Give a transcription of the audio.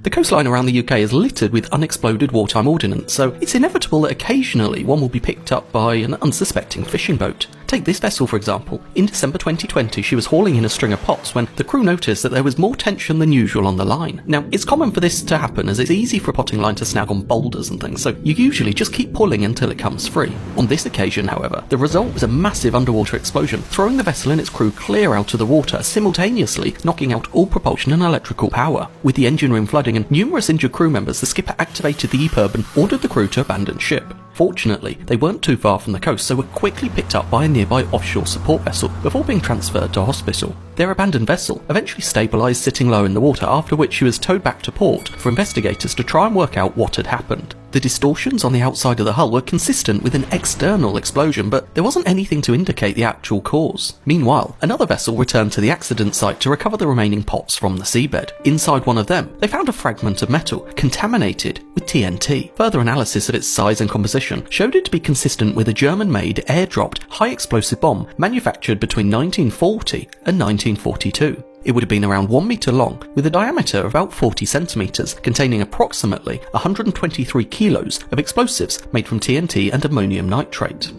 The coastline around the UK is littered with unexploded wartime ordnance, so it's inevitable that occasionally one will be picked up by an unsuspecting fishing boat. Take this vessel for example. In December 2020 she was hauling in a string of pots when the crew noticed that there was more tension than usual on the line. Now it's common for this to happen as it's easy for a potting line to snag on boulders and things, so you usually just keep pulling until it comes free. On this occasion however, the result was a massive underwater explosion, throwing the vessel and its crew clear out of the water, simultaneously knocking out all propulsion and electrical power. With the engine room flooding and numerous injured crew members, the skipper activated the EPIRB and ordered the crew to abandon ship. Fortunately, they weren't too far from the coast, so were quickly picked up by a nearby offshore support vessel before being transferred to hospital. Their abandoned vessel eventually stabilised sitting low in the water, after which she was towed back to port for investigators to try and work out what had happened. The distortions on the outside of the hull were consistent with an external explosion, but there wasn't anything to indicate the actual cause. Meanwhile, another vessel returned to the accident site to recover the remaining pots from the seabed. Inside one of them, they found a fragment of metal contaminated with TNT. Further analysis of its size and composition showed it to be consistent with a German-made air-dropped high-explosive bomb manufactured between 1940 and 1942. It would have been around 1 metre long, with a diameter of about 40 centimetres, containing approximately 123 kilos of explosives made from TNT and ammonium nitrate.